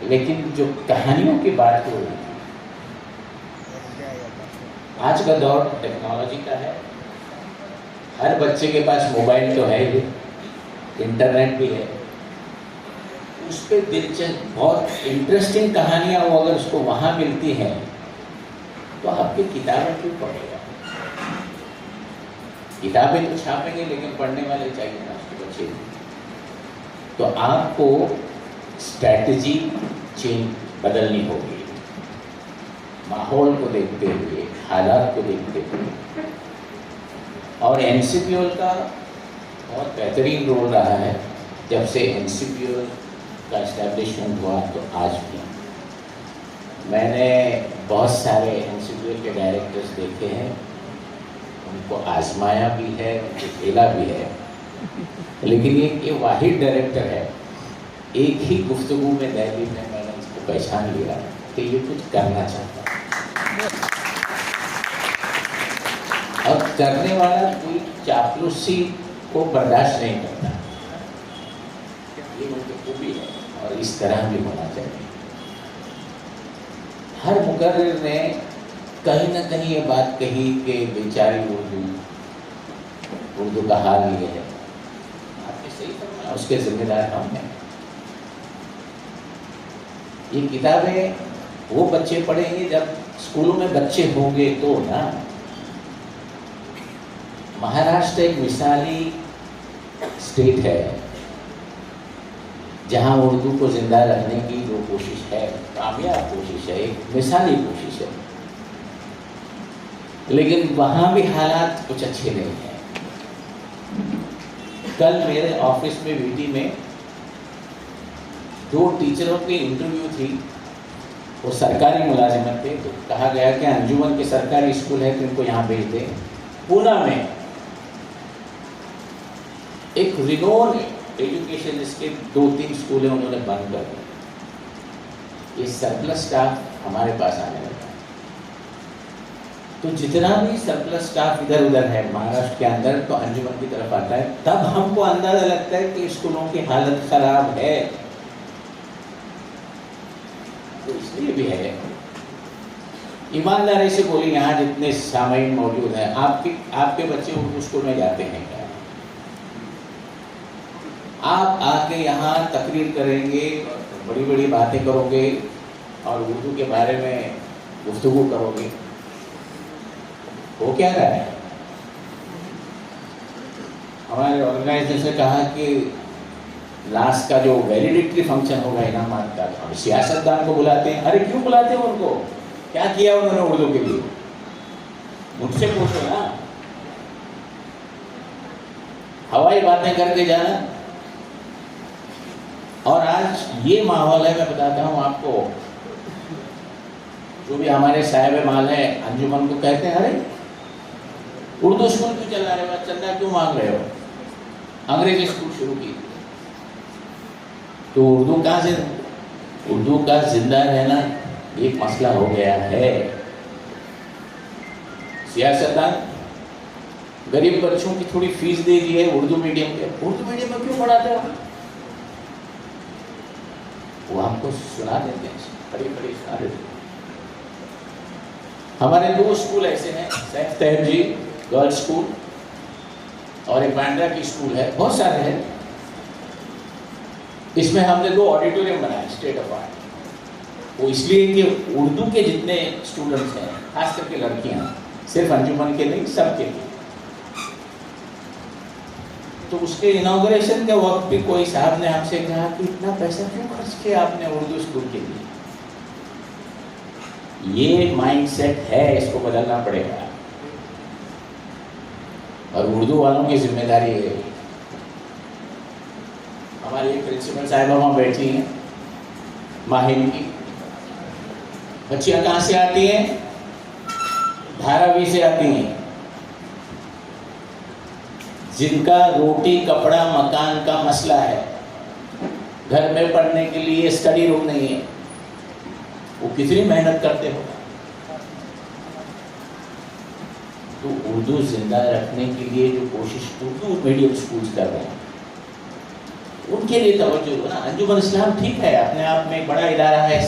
लेकिन जो कहानियों की बात हो रही थी, आज का दौर टेक्नोलॉजी का है। हर बच्चे के पास मोबाइल तो है ही, इंटरनेट भी है। उस पर दिलचस्प बहुत इंटरेस्टिंग कहानियाँ वो अगर उसको वहाँ मिलती हैं तो आपकी किताबें क्यों पढ़ेगा? किताबें तो छापेंगे लेकिन पढ़ने वाले चाहिए ना उसके बच्चे। तो आपको स्ट्रैटेजी चेंज बदलनी होगी, माहौल को देखते हुए, हालात को देखते हुए। और एनसीपीओ का बहुत बेहतरीन रोल रहा है जब से एनसीपीओ का एस्टैब्लिशमेंट हुआ तो आज भी। मैंने बहुत सारे एनसीपीओ के डायरेक्टर्स देखे हैं, उनको आजमाया भी है, उनको खेला भी है, लेकिन ये वाहिद डायरेक्टर है। एक ही गुफ्तगू में दिल्ली में मैंने उसको पहचान लिया कि ये कुछ करना चाहता है। अब करने वाला कोई चापलूसी को बर्दाश्त नहीं करता, ये उनकी खूबी है और इस तरह भी होना चाहिए। हर मुकर्रिर ने कहीं ना कहीं ये बात कही कि बेचारी उर्दू का हाल ये है। आपने सही फरमाया, उसके जिम्मेदार हम हैं। ये किताबें वो बच्चे पढ़ेंगे जब स्कूलों में बच्चे होंगे तो ना। महाराष्ट्र एक मिसाली स्टेट है जहां उर्दू को जिंदा रखने की जो कोशिश है, कामयाब कोशिश है, एक मिसाली कोशिश है, लेकिन वहां भी हालात कुछ अच्छे नहीं हैं। कल मेरे ऑफिस में वीटी में 2 टीचरों की इंटरव्यू थी, वो सरकारी मुलाजिमत थे। तो कहा गया कि अंजुमन के सरकारी स्कूल है तो इनको यहाँ भेज दें। पूना में एक रिनोन एजुकेशन इसके 2-3 स्कूल हैं, उन्होंने बंद कर दिए। ये सरप्लस स्टाफ हमारे पास आने लगा। तो जितना भी सरप्लस स्टाफ इधर उधर है महाराष्ट्र के अंदर, तो अंजुमन की तरफ आता है। तब हमको अंदाजा लगता है कि स्कूलों की हालत खराब है। तो इसलिए भी है, ईमानदारी से बोली, यहाँ जितने सामाइन मौजूद हैं, आपके बच्चे उर्दू स्कूल में जाते हैं क्या? आप आके यहाँ तकरीर करेंगे, बड़ी बड़ी बातें करोगे और उर्दू के बारे में गुफ्तगू करोगे, वो क्या रहा है? हमारे ऑर्गेनाइजेशन ने कहा कि लास्ट का जो वैलिडिटी फंक्शन होगा इनामात का, हम सियासतदान को बुलाते हैं। अरे क्यों बुलाते हैं उनको? क्या किया उन्होंने उर्दू के लिए? मुझसे पूछो ना। हवाई बातें करके जाना। और आज ये माहौल है, मैं बताता हूँ आपको, जो भी हमारे साहिब माल है अंजुमन को कहते हैं, अरे उर्दू स्कूल क्यों चला रहे हो, चंदा क्यों मांग रहे हो? अंग्रेजी स्कूल शुरू की तो उर्दू कहाँ से? उर्दू का जिंदा रहना एक मसला हो गया है। सियासतदान गरीब बच्चों की थोड़ी फीस दे दी है उर्दू मीडियम के, उर्दू मीडियम में क्यों पढ़ाते हो? वो हमको सुना देते हैं, बड़ी बड़ी सुना देते हैं। हमारे 2 स्कूल ऐसे हैं, सैफ तैयब जी गर्ल्स स्कूल और एक बांद्रा की स्कूल है, बहुत सारे हैं। इसमें हमने 2 ऑडिटोरियम बनाए स्टेट ऑफ आर्ट। वो इसलिए कि उर्दू के जितने स्टूडेंट्स हैं, खास करके लड़कियां, सिर्फ अंजुमन के नहीं, सबके लिए। तो उसके इनॉग्रेशन के वक्त भी कोई साहब ने हमसे कहा कि इतना पैसा क्यों खर्च किया आपने उर्दू स्कूल के लिए? ये माइंडसेट है, इसको बदलना पड़ेगा और उर्दू वालों की जिम्मेदारी है। हमारी प्रिंसिपल साहिबा वहाँ बैठी हैं, माहिम की बच्चियाँ कहाँ से आती हैं? धारावी से आती हैं, जिनका रोटी कपड़ा मकान का मसला है, घर में पढ़ने के लिए स्टडी रूम नहीं है। वो कितनी मेहनत करते हो। तो उर्दू जिंदा रखने के लिए जो कोशिश उर्दू मीडियम स्कूल्स कर रहे हैं, उनके लिए तवज्जो दो ना। अंजुमन इस्लाम ठीक है, अपने आप में एक बड़ा इदारा है,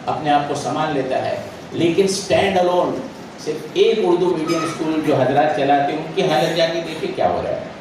अपने आप को संभाल लेता है, लेकिन स्टैंड अलोन सिर्फ एक उर्दू मीडियम स्कूल जो हजरात चलाते हैं उनकी हालत जाके देखिए क्या हो रहा है।